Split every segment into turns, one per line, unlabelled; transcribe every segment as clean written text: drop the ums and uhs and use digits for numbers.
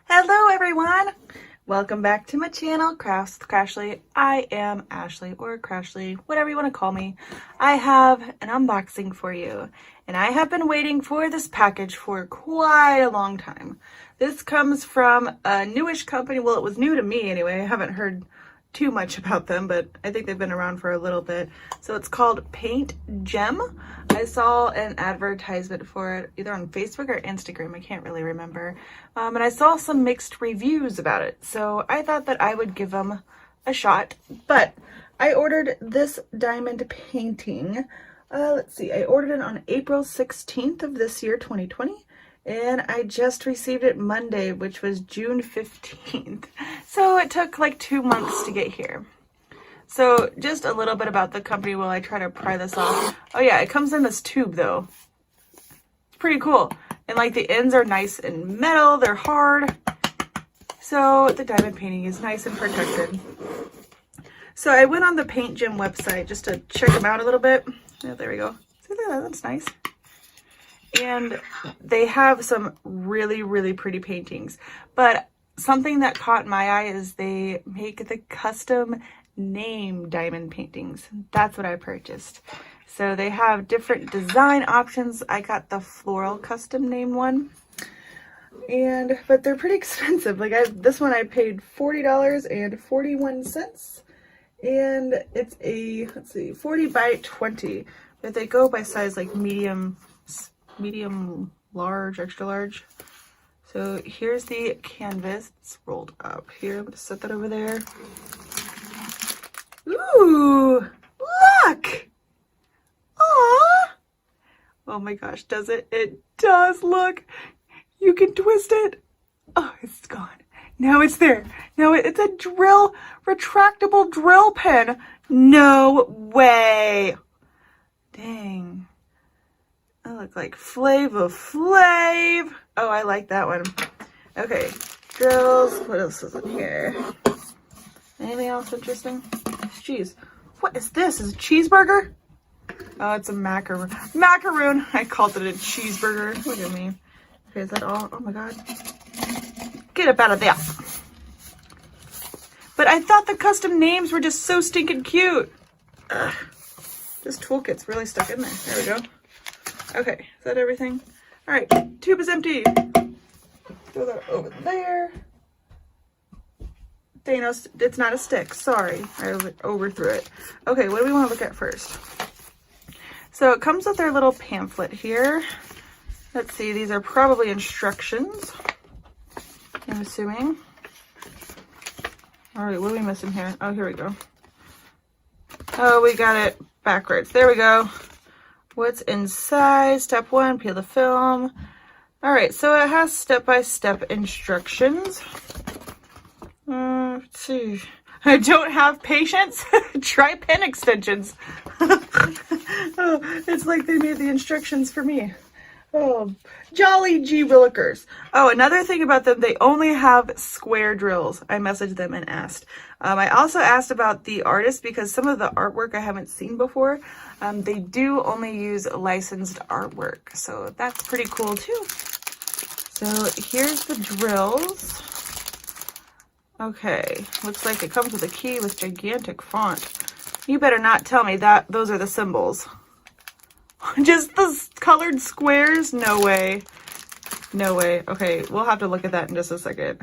Hello everyone! Welcome back to my channel, Crafts with Crashly. I am Ashley, or Crashly, whatever you want to call me. I have an unboxing for you, and I have been waiting for this package for quite a long time. This comes from a newish company. Well, it was new to me anyway. I haven't heard too much about them, but I think they've been around for a little bit. So it's called Paint Gem. I saw an advertisement for it either on Facebook or Instagram. I can't really remember. And I saw some mixed reviews about it. So I thought that I would give them a shot. But I ordered this diamond painting. Let's see. I ordered it on April 16th of this year, 2020. And I just received it Monday, which was June 15th. So it took like 2 months to get here. So just a little bit about the company while I try to pry this off. Oh yeah, it comes in this tube though. It's pretty cool. And like the ends are nice and metal, they're hard. So the diamond painting is nice and protected. So I went on the Paint Gem website just to check them out a little bit. Oh, there we go. See that? That's nice. And they have some really, really pretty paintings. But something that caught my eye is they make the custom name diamond paintings. That's what I purchased. So they have different design options. I got the floral custom name one. But they're pretty expensive. Like this one I paid $40.41. And it's a, let's see, 40 by 20. But they go by size like medium, large, extra large. So here's the canvas. It's rolled up here. I'm gonna set that over there. Ooh, look! Aww! Oh my gosh, does it? It does, look! You can twist it. Oh, it's gone. Now it's there. Now it's a retractable drill pen. No way! Dang. I look like Flava Flav. Oh, I like that one. Okay, drills. What else is in here? Anything else interesting? Jeez, what is this? Is it a cheeseburger? Oh, it's a macaroon. Macaroon! I called it a cheeseburger. Look at me. Okay, is that all? Oh my god. Get up out of there. But I thought the custom names were just so stinking cute. Ugh. This toolkit's really stuck in there. There we go. Okay, is that everything? All right, tube is empty. Throw that over there. Thanos, it's not a stick. Sorry, I overthrew it. Okay, what do we want to look at first? So it comes with their little pamphlet here. Let's see, these are probably instructions, I'm assuming. All right, what are we missing here? Oh, here we go. Oh, we got it backwards. There we go. What's inside? Step 1, peel the film. All right, so it has step-by-step instructions. Let's see. I don't have patience. Try pen extensions. Oh, it's like they made the instructions for me. Oh, jolly gee willikers. Oh, another thing about them, they only have square drills. I messaged them and asked. I also asked about the artist because some of the artwork I haven't seen before. They do only use licensed artwork, so that's pretty cool too. So here's the drills. Okay, looks like it comes with a key with gigantic font. You better not tell me that those are the symbols. Just the colored squares? No way. No way. Okay, we'll have to look at that in just a second.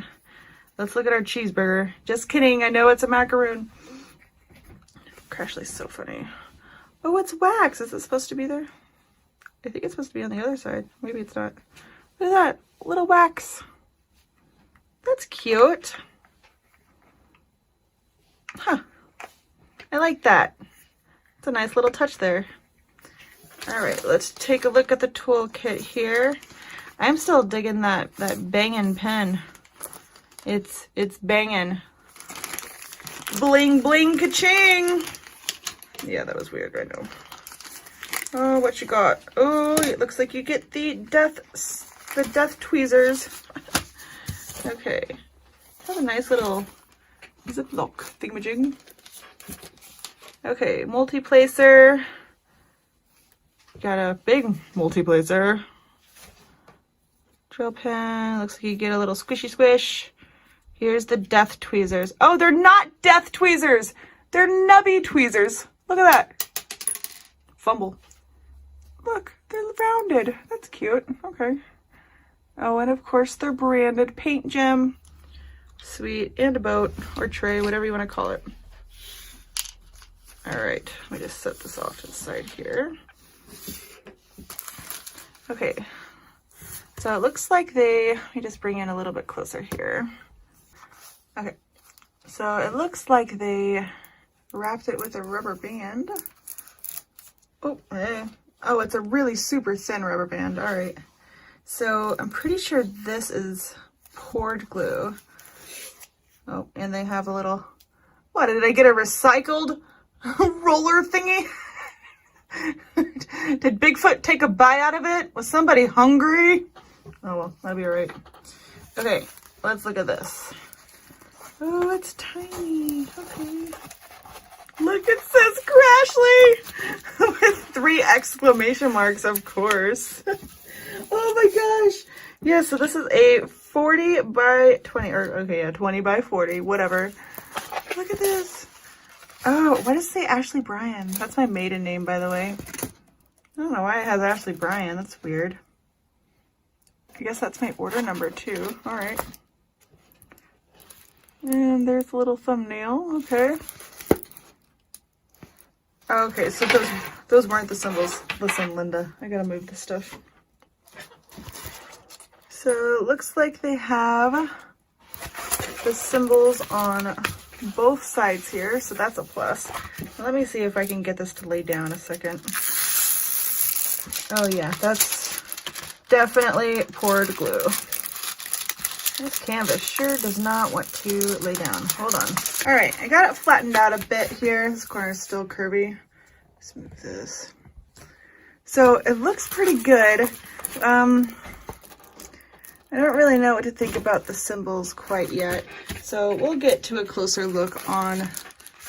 Let's look at our cheeseburger. Just kidding, I know it's a macaroon. Crashly's so funny. Oh, it's wax. Is it supposed to be there? I think it's supposed to be on the other side. Maybe it's not. Look at that. Little wax. That's cute. Huh. I like that. It's a nice little touch there. All right, let's take a look at the toolkit here. I'm still digging that bangin' pen. It's bangin'. Bling, bling, ka-ching. Yeah, that was weird right now. Oh, what you got? Oh, it looks like you get the death tweezers. Okay. Have a nice little Ziploc thingamajig. Okay, multi-placer. Got a big multi-placer. Drill pen. Looks like you get a little squishy squish. Here's the death tweezers. Oh, they're not death tweezers. They're nubby tweezers. Look at that. Fumble. Look, they're rounded. That's cute. Okay. Oh, and of course they're branded. Paint gem. Sweet. And a boat or tray, whatever you want to call it. All right. Let me just set this off to the side here. Okay. So it looks like let me just bring in a little bit closer here. Okay. So it looks like they wrapped it with a rubber band. Oh, oh, it's a really super thin rubber band. All right. So I'm pretty sure this is poured glue. Oh, and they have a little, what, did I get a recycled roller thingy? Did Bigfoot take a bite out of it? Was somebody hungry? Oh, well, that'll be all right. Okay, let's look at this. Oh, it's tiny. Okay. Look, it says Crashly with 3 exclamation marks, of course. Oh my gosh. Yeah, so this is a 40 by 20, or okay, yeah, 20 by 40, whatever. Look at this. Oh, why does it say Ashley Bryan? That's my maiden name, by the way. I don't know why it has Ashley Bryan. That's weird. I guess that's my order number too. All right. And there's a little thumbnail. Okay. Okay, so those weren't the symbols. Listen, Linda, I gotta move this stuff. So it looks like they have the symbols on both sides here, so that's a plus. Let me see if I can get this to lay down a second. Oh yeah, that's definitely poured glue. This canvas sure does not want to lay down. Hold on. All right, I got it flattened out a bit here. This corner is still curvy. Let's move this. So it looks pretty good. I don't really know what to think about the symbols quite yet. So we'll get to a closer look on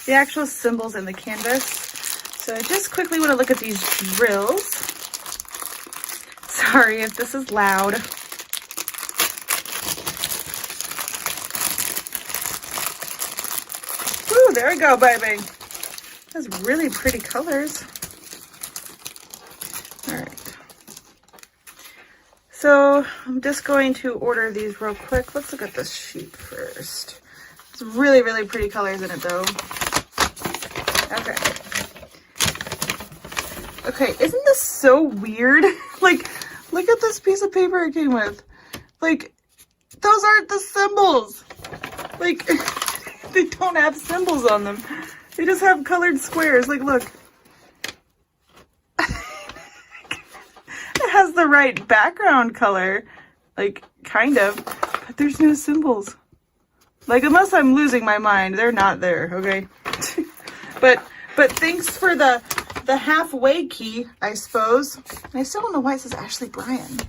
the actual symbols in the canvas. So I just quickly want to look at these drills. Sorry if this is loud. Woo, there we go, baby. That's really pretty colors. All right. So I'm just going to order these real quick. Let's look at this sheet first. It's really, really pretty colors in it though. Okay. Okay, isn't this so weird? Like, look at this piece of paper it came with. Like, those aren't the symbols. Like, they don't have symbols on them. They just have colored squares. Like, look. It has the right background color. Like, kind of. But there's no symbols. Like, unless I'm losing my mind, they're not there, okay? But thanks for the halfway key, I suppose. And I still don't know why it says Ashley Bryan.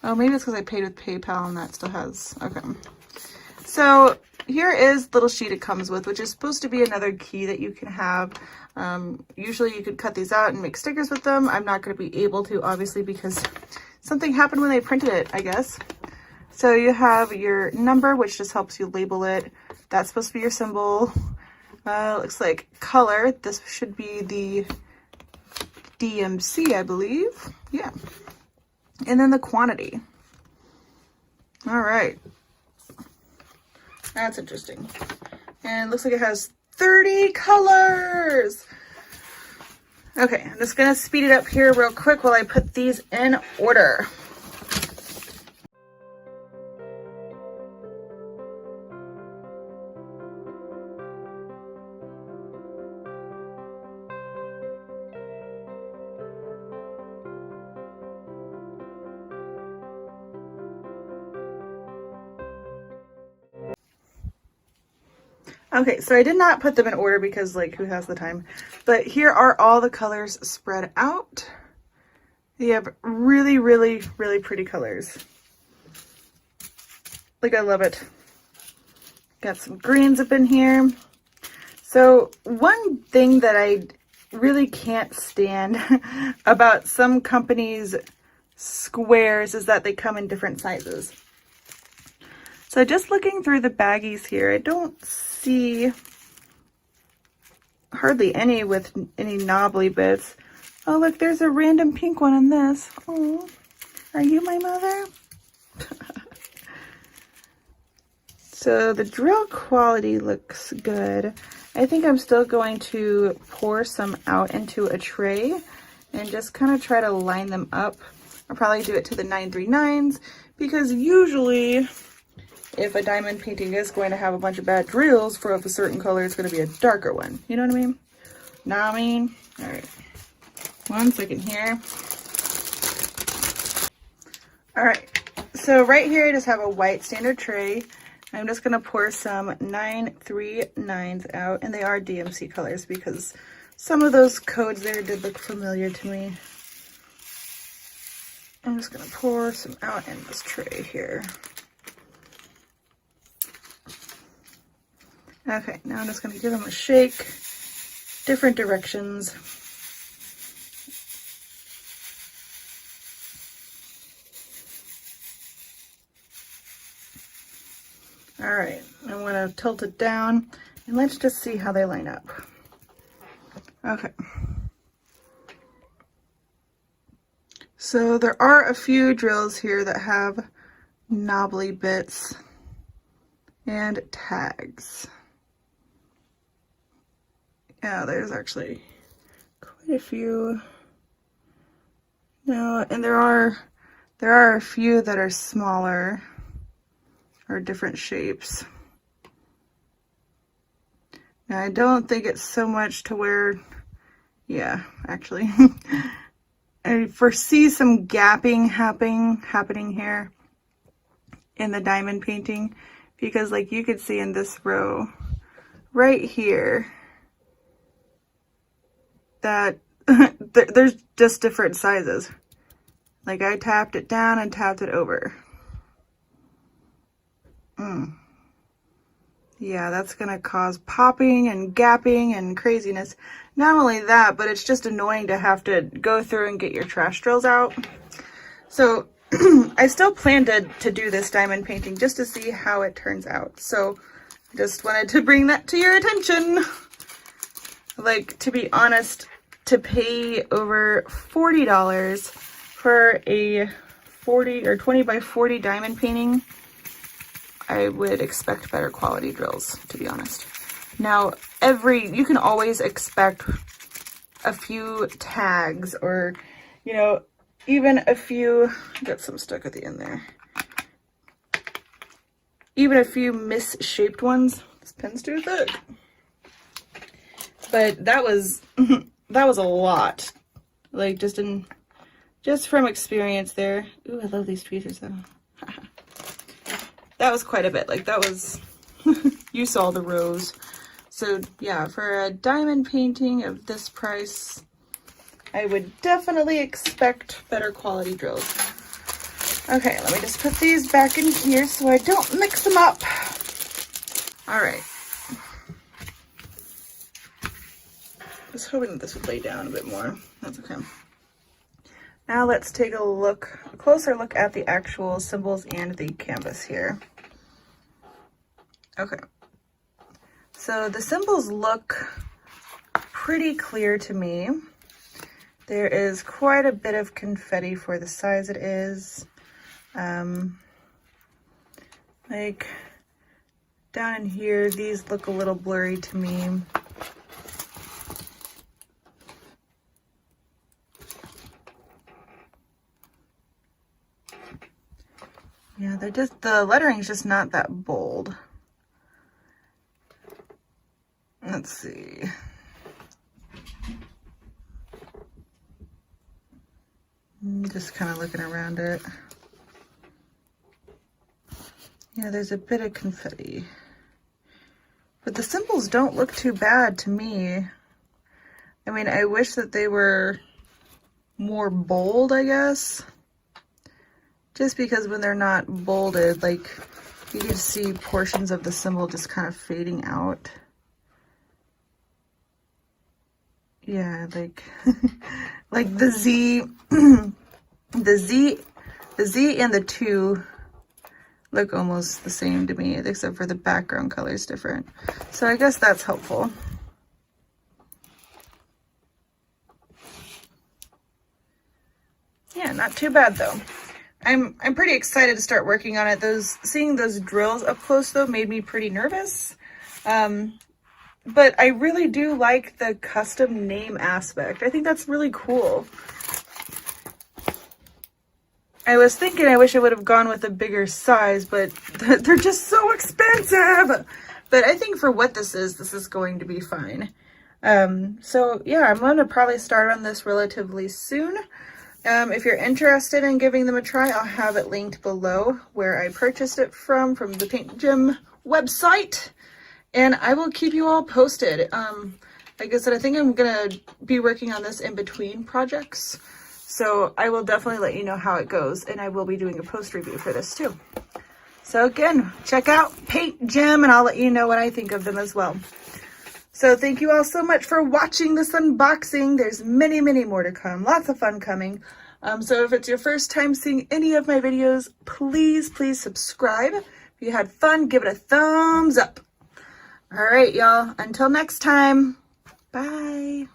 Oh, maybe it's because I paid with PayPal and that still has, okay. So here is the little sheet it comes with, which is supposed to be another key that you can have. Usually you could cut these out and make stickers with them. I'm not going to be able to, obviously, because something happened when they printed it, I guess. So you have your number, which just helps you label it. That's supposed to be your symbol. Looks like color. This should be the DMC, I believe. Yeah. And then the quantity. All right. That's interesting. And it looks like it has 30 colors. Okay, I'm just gonna speed it up here real quick while I put these in order. Okay, so I did not put them in order because, like, who has the time? But here are all the colors spread out. You have really, really, really pretty colors. Like, I love it. Got some greens up in here. So one thing that I really can't stand about some companies' squares is that they come in different sizes. So just looking through the baggies here, I don't see hardly any with any knobbly bits. Oh, look, there's a random pink one in this. Oh, are you my mother? So the drill quality looks good. I think I'm still going to pour some out into a tray and just kind of try to line them up. I'll probably do it to the 939s because usually if a diamond painting is going to have a bunch of bad drills for of a certain color, it's going to be a darker one. You know what I mean? Know what I mean? All right. 1 second here. All right. So right here, I just have a white standard tray. I'm just going to pour some 939s out, and they are DMC colors because some of those codes there did look familiar to me. I'm just going to pour some out in this tray here. Okay, now I'm just going to give them a shake, different directions. All right, I'm going to tilt it down and let's just see how they line up. Okay. So there are a few drills here that have knobbly bits and tags. Yeah, there's actually quite a few. No, and there are a few that are smaller or different shapes. Now I don't think it's so much to where, yeah, actually, I foresee some gapping happening here in the diamond painting because like you could see in this row right here that there's just different sizes. Like I tapped it down and tapped it over. Yeah, that's gonna cause popping and gapping and craziness. Not only that, but it's just annoying to have to go through and get your trash drills out. So I still plan to do this diamond painting just to see how it turns out. So just wanted to bring that to your attention. Like, to be honest, to pay over $40 for a 40 or 20 by 40 diamond painting, I would expect better quality drills, to be honest. Now, you can always expect a few tags or, you know, even a few, got some stuck at the end there. Even a few misshaped ones. This pen's too thick. But that was, that was a lot. Like, just from experience there. Ooh, I love these tweezers though. That was quite a bit. Like, that was, you saw the rows. So yeah, for a diamond painting of this price, I would definitely expect better quality drills. Okay, let me just put these back in here so I don't mix them up. All right. I was hoping that this would lay down a bit more. That's okay. Now let's take a closer look at the actual symbols and the canvas here. Okay. So the symbols look pretty clear to me. There is quite a bit of confetti for the size it is. Like down in here, these look a little blurry to me. Yeah, the lettering's just not that bold. Let's see. Just kind of looking around it. Yeah, there's a bit of confetti. But the symbols don't look too bad to me. I mean, I wish that they were more bold, I guess. Just because when they're not bolded, like, you can see portions of the symbol just kind of fading out. Yeah, like, like the Z, The Z and the 2 look almost the same to me, except for the background color is different. So I guess that's helpful. Yeah, not too bad though. I'm pretty excited to start working on it. Seeing those drills up close though made me pretty nervous. But I really do like the custom name aspect. I think that's really cool. I was thinking I wish I would have gone with a bigger size, but they're just so expensive. But I think for what this is going to be fine. So yeah, I'm going to probably start on this relatively soon. If you're interested in giving them a try, I'll have it linked below where I purchased it from the Paint Gym website. And I will keep you all posted. Like I said, I think I'm going to be working on this in between projects. So I will definitely let you know how it goes. And I will be doing a post review for this too. So again, check out Paint Gym and I'll let you know what I think of them as well. So thank you all so much for watching this unboxing. There's many, many more to come. Lots of fun coming. So if it's your first time seeing any of my videos, please subscribe. If you had fun, give it a thumbs up. All right, y'all. Until next time. Bye.